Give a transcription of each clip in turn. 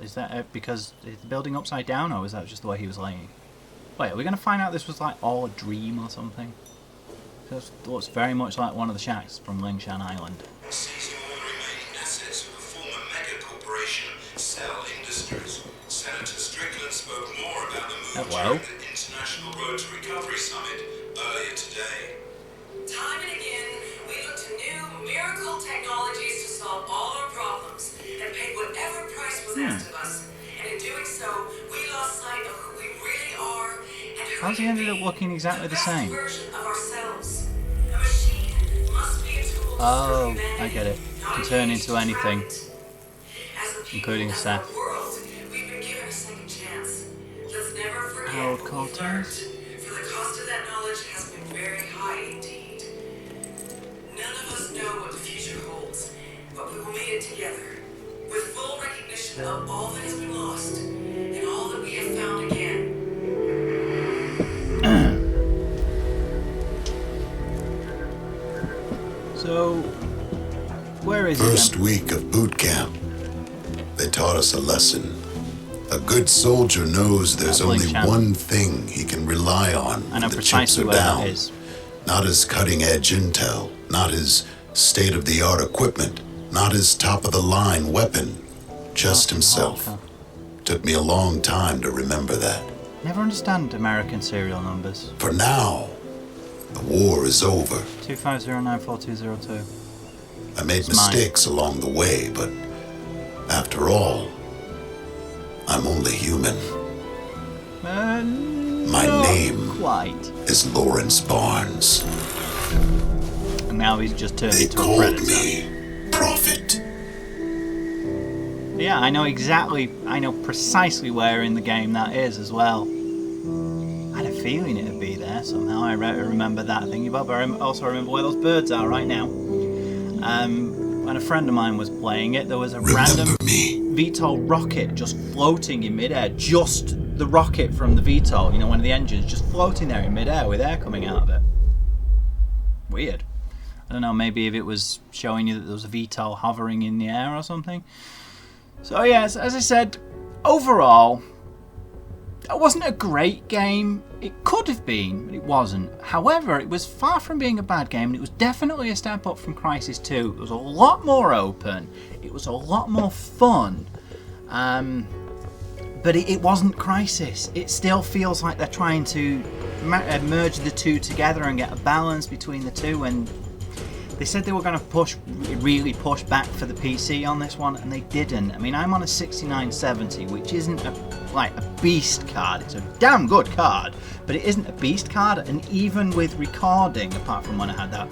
Is that because is the building upside down, or was that just the way he was laying? Wait, are we going to find out this was like all a dream or something? This looks very much like one of the shacks from Lingshan Island. Seizing all the remaining assets of a former mega corporation, Cell Industries. Senator Strickland spoke more about the move during the International Road to Recovery Summit earlier today. Time and again, we look to new miracle technologies to solve all our problems and paid whatever price was asked of us. And in doing so, we lost sight of who we really are and who how's he ended up looking exactly the same? version of ourselves. A machine must be a tool to Oh, serve humanity, I get it. not Can a turn cage into to anything, trap it. As a people, including as a Seth. world, we've been given a second chance. Let's never forget Harold what we Cortez? learned, for the cost of that knowledge has been very high indeed. None of us know what the future holds, but we will meet it together, with full recognition of all that has been lost, and all that we have found again. So, where is First he week of boot camp, they taught us a lesson. A good soldier knows there's only one thing he can rely on I know when the chips precisely are where that down. is. Not his cutting-edge intel, not his state-of-the-art equipment, not his top-of-the-line weapon, just himself. Okay. Took me a long time to remember that. Never understand American serial numbers. For now, the war is over. 250942202. I made It's mine. mistakes along the way, but after all, I'm only human. My Not name quite. is Lawrence Barnes. And now he's just turned They into a called predator. me Prophet. Yeah, I know precisely where in the game that is as well. I had a feeling it'd be there somehow. I remember that thingy, but I also remember where those birds are right now. When a friend of mine was playing it, there was a random VTOL rocket just floating in midair. Just the rocket from the VTOL, you know, one of the engines, just floating there in midair with air coming out of it. Weird. I don't know, maybe if it was showing you that there was a VTOL hovering in the air or something. So yes, as I said, overall, that wasn't a great game. It could have been, but it wasn't. However, it was far from being a bad game, and it was definitely a step up from Crysis 2. It was a lot more open. It was a lot more fun. But it wasn't Crysis. It still feels like they're trying to merge the two together and get a balance between the two, and they said they were going to really push back for the PC on this one, and they didn't. I mean, I'm on a 6970, which isn't like a beast card. It's a damn good card, but it isn't a beast card, and even with recording, apart from when I had that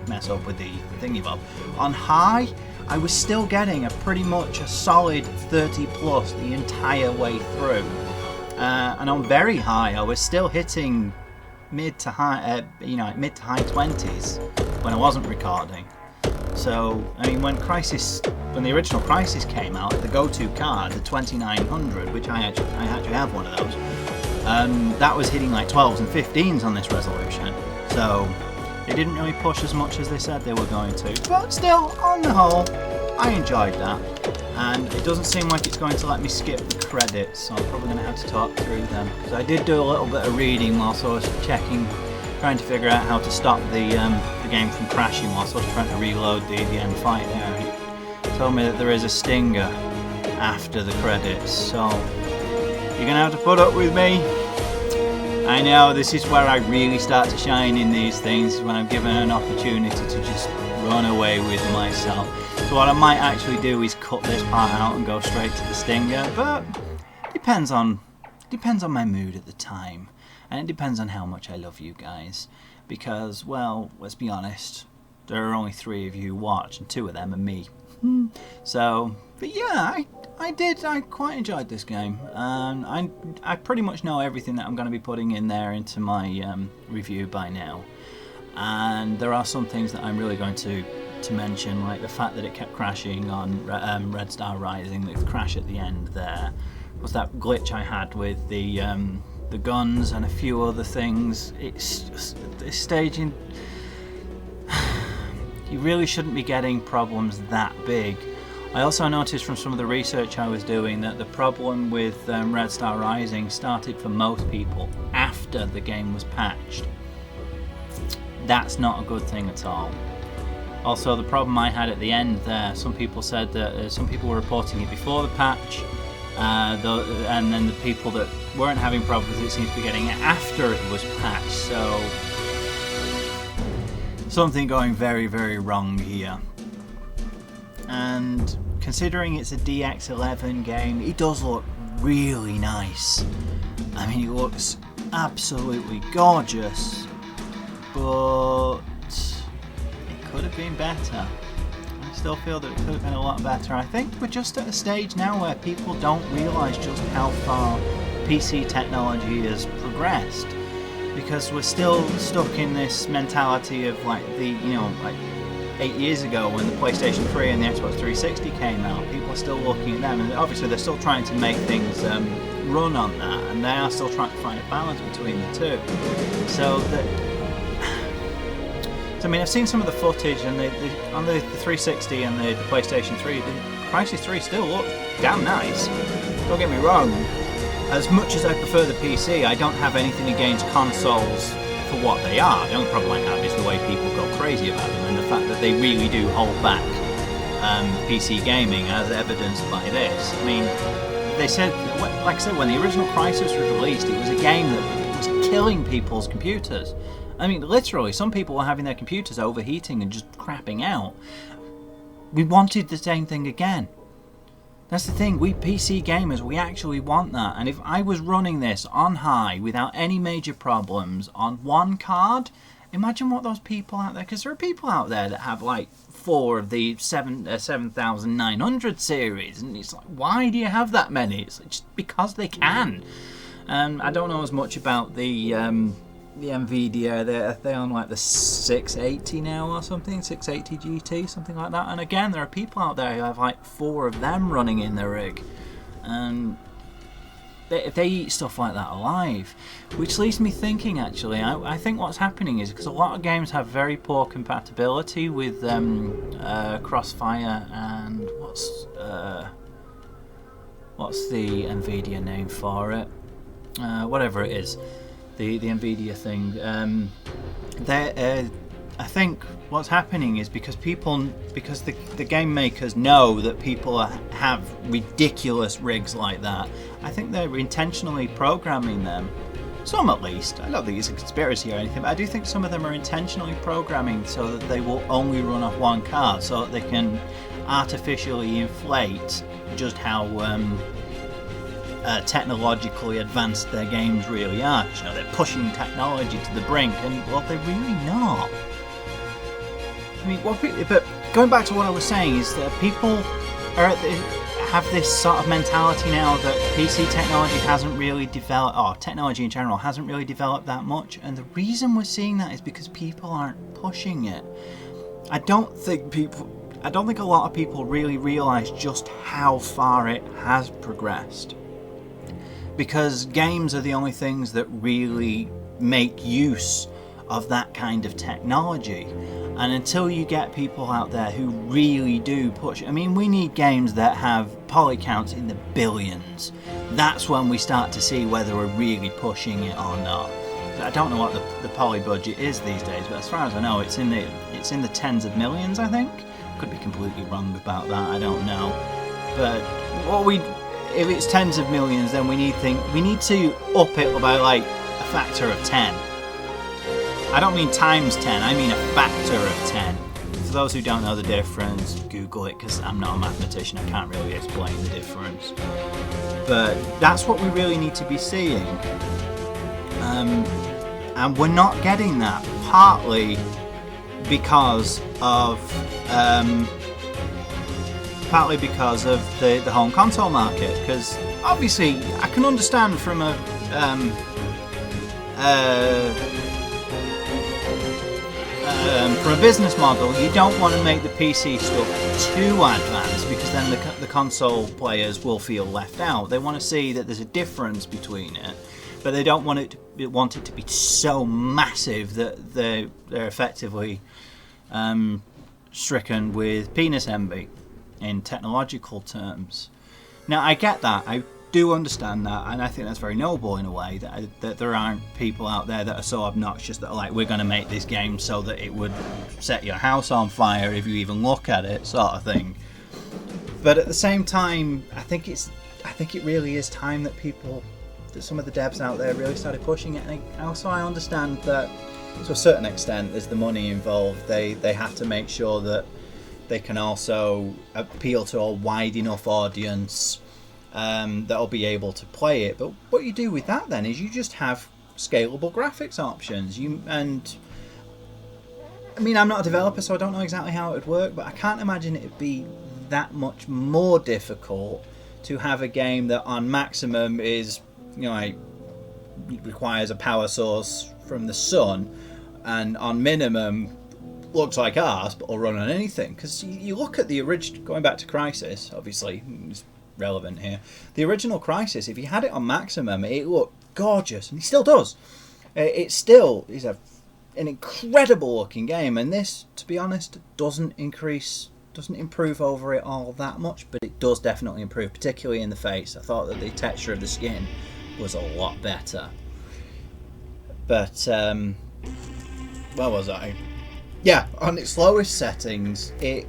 mess up with the thingy bob, on high, I was still getting pretty much a solid 30 plus the entire way through. And on very high, I was still hitting mid to high 20s when I wasn't recording. So, I mean, when the original Crysis came out, the go-to card, the 2900, which I actually have one of those, that was hitting like 12s and 15s on this resolution. So, they didn't really push as much as they said they were going to. But still, on the whole, I enjoyed that. And it doesn't seem like it's going to let me skip the credits, so I'm probably going to have to talk through them. Because I did do a little bit of reading whilst I was trying to figure out how to stop the game from crashing whilst I was trying to reload the end fight there. And it told me that there is a stinger after the credits, so you're going to have to put up with me. I know, this is where I really start to shine in these things, when I'm given an opportunity to just run away with myself. So what I might actually do is cut this part out and go straight to the stinger, but depends on my mood at the time, and it depends on how much I love you guys, because, well, let's be honest, there are only 3 of you who watch, and 2 of them are me. So, but yeah, I quite enjoyed this game. I pretty much know everything that I'm going to be putting in there into my review by now, and there are some things that I'm really going to mention, like the fact that it kept crashing on Red Star Rising. The crash at the end there was that glitch I had with the guns and a few other things. It's just this staging. You really shouldn't be getting problems that big I also noticed from some of the research I was doing that the problem with Red Star Rising started for most people after the game was patched. That's not a good thing at all. Also, the problem I had at the end there, some people said that some people were reporting it before the patch, and then the people that weren't having problems with it seems to be getting it after it was patched. So something going very, very wrong here. And considering it's a DX11 game, it does look really nice. I mean, it looks absolutely gorgeous, but it could have been better. I still feel that it could have been a lot better. I think we're just at a stage now where people don't realise just how far PC technology has progressed, because we're still stuck in this mentality of like 8 years ago when the PlayStation 3 and the Xbox 360 came out. People are still looking at them, and obviously they're still trying to make things run on that, and they are still trying to find a balance between the two. So I mean, I've seen some of the footage, and on the 360 and the PlayStation 3, the Crysis 3 still looks damn nice. Don't get me wrong. As much as I prefer the PC, I don't have anything against consoles for what they are. The only problem I have is the way people go crazy about them, and the fact that they really do hold back PC gaming, as evidenced by this. I mean, they said, like I said, when the original Crysis was released, it was a game that was killing people's computers. I mean, literally, some people were having their computers overheating and just crapping out. We wanted the same thing again. That's the thing, we PC gamers, we actually want that. And if I was running this on high without any major problems on one card, imagine what those people out there, because there are people out there that have like 4 of the 7900 series, and it's like, why do you have that many? It's just because they can. I don't know as much about the Nvidia. They're on like the 680 now or something, 680 GT, something like that. And again, there are people out there who have like 4 of them running in their rig, and they eat stuff like that alive. Which leaves me thinking, actually, I think what's happening is because a lot of games have very poor compatibility with Crossfire and what's the Nvidia name for it? Whatever it is. The Nvidia thing. I think what's happening is because the game makers know that people have ridiculous rigs like that. I think they're intentionally programming them. Some, at least. I don't think it's a conspiracy or anything, but I do think some of them are intentionally programming so that they will only run off one card, so that they can artificially inflate just how technologically advanced their games really are. You know, they're pushing technology to the brink, and well, they're really not. I mean, but going back to what I was saying is that people have this sort of mentality now that PC technology hasn't really developed, or technology in general hasn't really developed that much, and the reason we're seeing that is because people aren't pushing it. I don't think a lot of people really realise just how far it has progressed. Because games are the only things that really make use of that kind of technology. And until you get people out there who really do push, I mean, we need games that have poly counts in the billions. That's when we start to see whether we're really pushing it or not. I don't know what the poly budget is these days, but as far as I know, it's in the tens of millions, I think. Could be completely wrong about that, I don't know. But if it's tens of millions, then we need to up it by like a factor of 10. I don't mean times 10, I mean a factor of 10. For those who don't know the difference, Google it, because I'm not a mathematician, I can't really explain the difference. But that's what we really need to be seeing. And we're not getting that, partly because of the home console market. Because obviously, I can understand from a business model, you don't want to make the PC stuff too advanced, because then the console players will feel left out. They want to see that there's a difference between it, but they don't want it to be so massive that they're effectively stricken with penis envy. in technological terms. Now, I get that. I do understand that, and I think that's very noble in a way, that there aren't people out there that are so obnoxious that are like, we're going to make this game so that it would set your house on fire if you even look at it, sort of thing. But at the same time, I think it really is time that some of the devs out there really started pushing it. And also I understand that to a certain extent there's the money involved. They have to make sure that they can also appeal to a wide enough audience that'll be able to play it. But what you do with that then is you just have scalable graphics options. I mean, I'm not a developer, so I don't know exactly how it would work, but I can't imagine it would be that much more difficult to have a game that on maximum is, requires a power source from the sun, and on minimum looks like arse, but will run on anything. Because you look at the original, going back to Crysis, obviously, it's relevant here. The original Crysis, if you had it on maximum, it looked gorgeous, and it still does. It still is an incredible looking game, and this, to be honest, doesn't improve over it all that much, but it does definitely improve, particularly in the face. I thought that the texture of the skin was a lot better. But where was I? Yeah, on its lowest settings, it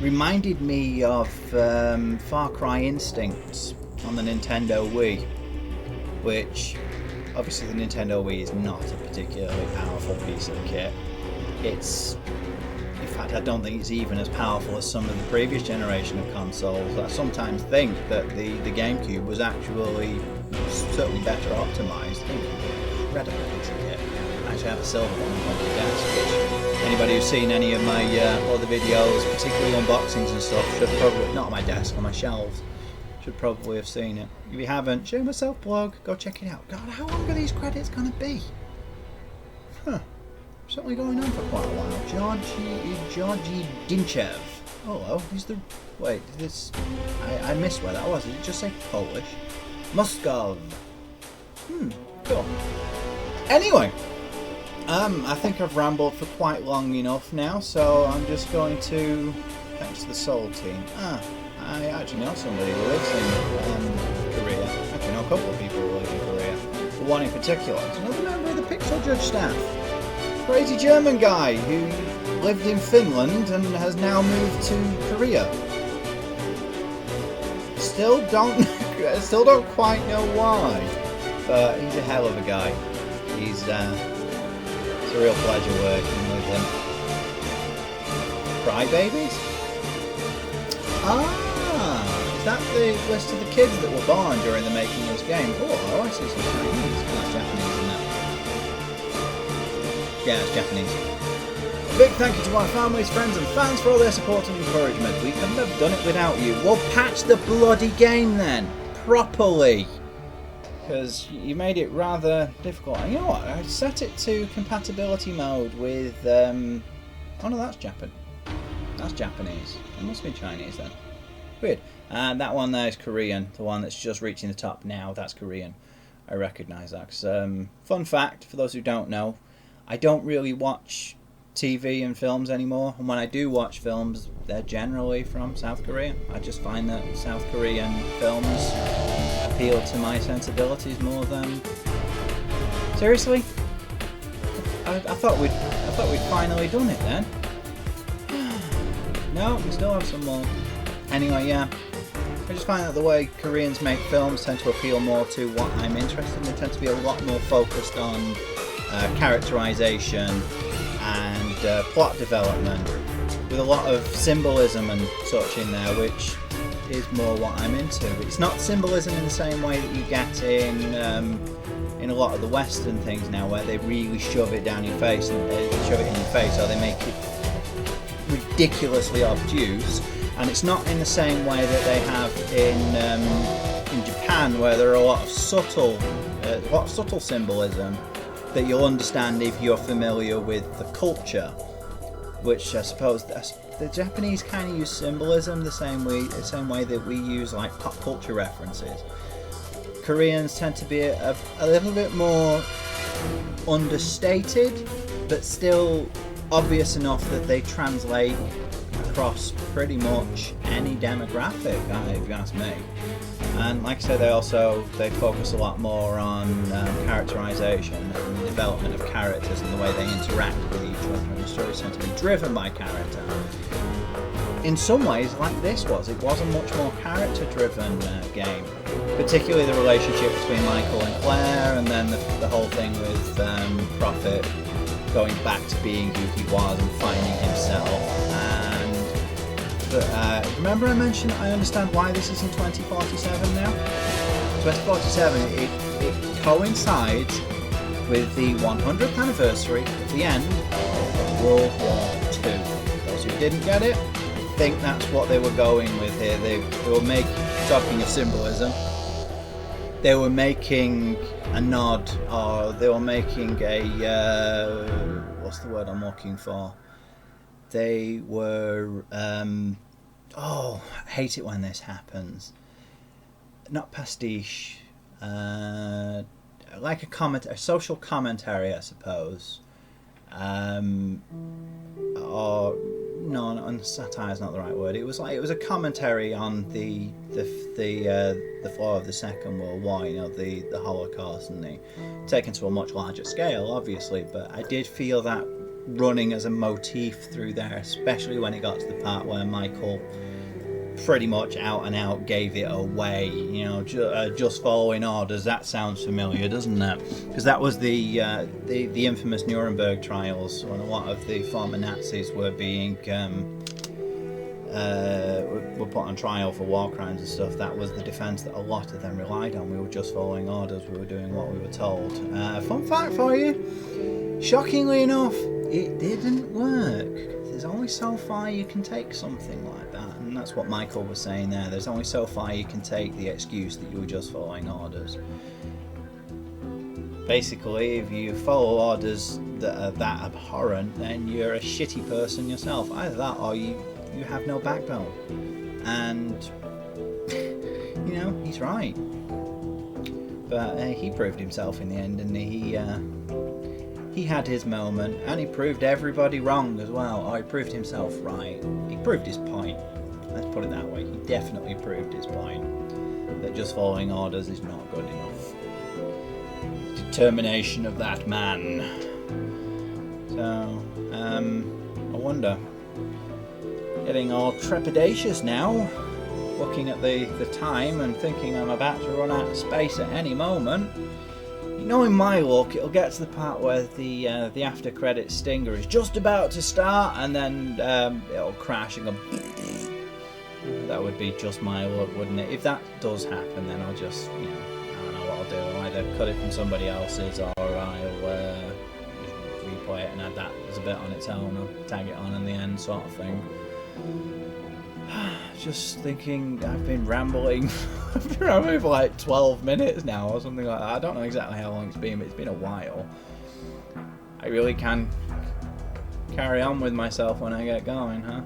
reminded me of Far Cry Instincts on the Nintendo Wii, which obviously the Nintendo Wii is not a particularly powerful piece of kit. In fact, I don't think it's even as powerful as some of the previous generation of consoles. I sometimes think that the GameCube was actually certainly better optimized. Incredible piece of kit. I actually have a silver one on my desk, which anybody who's seen any of my other videos, particularly unboxings and stuff, should probably, not on my desk, on my shelves, should probably have seen it. If you haven't, show myself blog, go check it out. God, how long are these credits going to be? Huh. Certainly going on for quite a while. Georgi Dinchev. Oh, hello. He's the... Wait, this... I missed where that was. Did it just say Polish? Moskov. Cool. Anyway, I think I've rambled for quite long enough now, so I'm just going to... Thanks to the Soul team. I actually know somebody who lives in Korea. Actually, know a couple of people who live in Korea. But one in particular is another member of the Pixel Judge staff. Crazy German guy who lived in Finland and has now moved to Korea. Still don't quite know why, but he's a hell of a guy. It's a real pleasure working with him. Crybabies? Is that the list of the kids that were born during the making of this game? Oh, I see some Chinese. That's Japanese, isn't it? Yeah, it's Japanese. A big thank you to our families, friends and fans for all their support and encouragement. We couldn't have done it without you. We'll patch the bloody game then, properly. Because you made it rather difficult. And you know what, I set it to compatibility mode with... oh no, that's Japan. That's Japanese. It must be Chinese then. Weird. And that one there is Korean. The one that's just reaching the top now, that's Korean. I recognise that. 'Cause, fun fact, for those who don't know, I don't really watch TV and films anymore, and when I do watch films, they're generally from South Korea. I just find that South Korean films appeal to my sensibilities more than... Seriously? I thought we'd finally done it then. No, we still have some more. Anyway, yeah. I just find that the way Koreans make films tend to appeal more to what I'm interested in. They tend to be a lot more focused on characterization and plot development, with a lot of symbolism and such in there, which is more what I'm into. It's not symbolism in the same way that you get in a lot of the Western things now, where they really shove it down your face and they shove it in your face, or they make it ridiculously obtuse. And it's not in the same way that they have in Japan, where there are a lot of subtle symbolism that you'll understand if you're familiar with the culture, which I suppose the Japanese kind of use symbolism the same way that we use like pop culture references. Koreans tend to be a little bit more understated, but still obvious enough that they translate across pretty much any demographic, if you ask me. And like I said, they focus a lot more on characterization and the development of characters and the way they interact with each other, and the stories tend to be driven by character. In some ways, like this was, it was a much more character-driven game, particularly the relationship between Michael and Claire, and then the whole thing with Prophet going back to being who he was and finding himself. And remember I mentioned I understand why this is in 2047 now? 2047, it coincides with the 100th anniversary of the end of World War II. Those who didn't get it, I think that's what they were going with here. They were talking of symbolism, they were making a nod, or they were making a what's the word I'm looking for? They were I hate it when this happens. Not pastiche, like a social commentary, I suppose. Or no, satire is not the right word. It was a commentary on the fall of the Second World War. The Holocaust, and taken to a much larger scale, obviously. But I did feel that running as a motif through there, especially when it got to the part where Michael pretty much out and out gave it away. Just following orders. That sounds familiar, doesn't it? Because that was the infamous Nuremberg trials, when a lot of the former Nazis were being were put on trial for war crimes and stuff. That was the defence that a lot of them relied on. We were just following orders. We were doing what we were told. Fun fact for you: shockingly enough, it didn't work. There's only so far you can take something like that, and that's what Michael was saying there. There's only so far you can take the excuse that you were just following orders. Basically, if you follow orders that are that abhorrent, then you're a shitty person yourself. Either that, or you have no backbone. And he's right. But he proved himself in the end, and he had his moment, and he proved everybody wrong as well. Or he proved himself right. He proved his point. Let's put it that way. He definitely proved his point. That just following orders is not good enough. Determination of that man. So, I wonder. Getting all trepidatious now. Looking at the time and thinking I'm about to run out of space at any moment. Knowing my luck, it'll get to the part where the after credits stinger is just about to start, and then it'll crash and go. That would be just my luck, wouldn't it? If that does happen, then I'll just, I don't know what I'll do. I'll either cut it from somebody else's, or I'll replay it and add that as a bit on its own, or tag it on in the end, sort of thing. Just thinking, I've been rambling for like 12 minutes now or something like that. I don't know exactly how long it's been, but it's been a while. I really can carry on with myself when I get going, huh?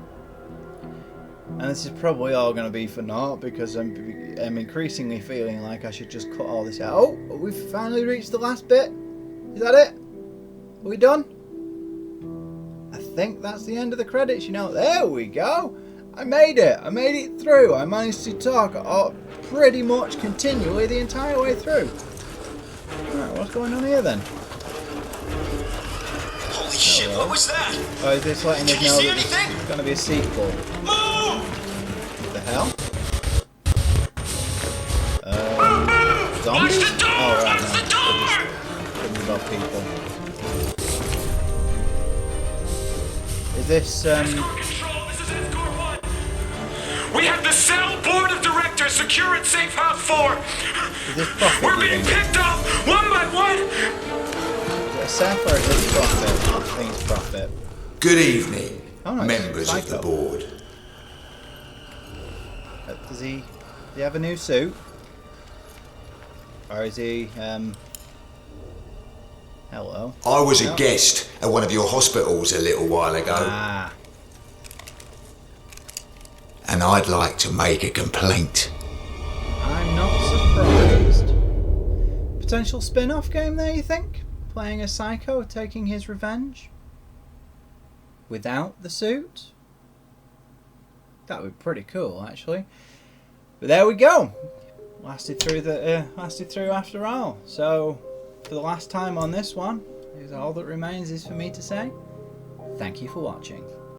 And this is probably all going to be for naught, because I'm increasingly feeling like I should just cut all this out. Oh, we've finally reached the last bit. Is that it? Are we done? I think that's the end of the credits, There we go. I made it. I made it through. I managed to talk pretty much continually the entire way through. Alright, what's going on here then? Holy shit, what was that? Oh, is this letting us know that there's going to be a sequel? Move! What the hell? Zombies? Watch the door! Oh, right, Watch no. the door! Couldn't be both people. Is this, Control, this is Escort 1. We have the cell board of directors secure at Safe House 4. is this Prophet? We're you being think? picked up one by one. Is it a Seth or is it Prophet? I think it's Prophet. Good evening, Oh, no, it's members of the Psycho. board. Does he have a new suit? Or is he, hello? I was No. a guest at one of your hospitals a little while ago, Ah, and I'd like to make a complaint. I'm not surprised. Potential spin-off game there, you think? Playing a psycho, taking his revenge? Without the suit? That would be pretty cool, actually. But there we go. Lasted through after all. So, for the last time on this one, all that remains is for me to say thank you for watching.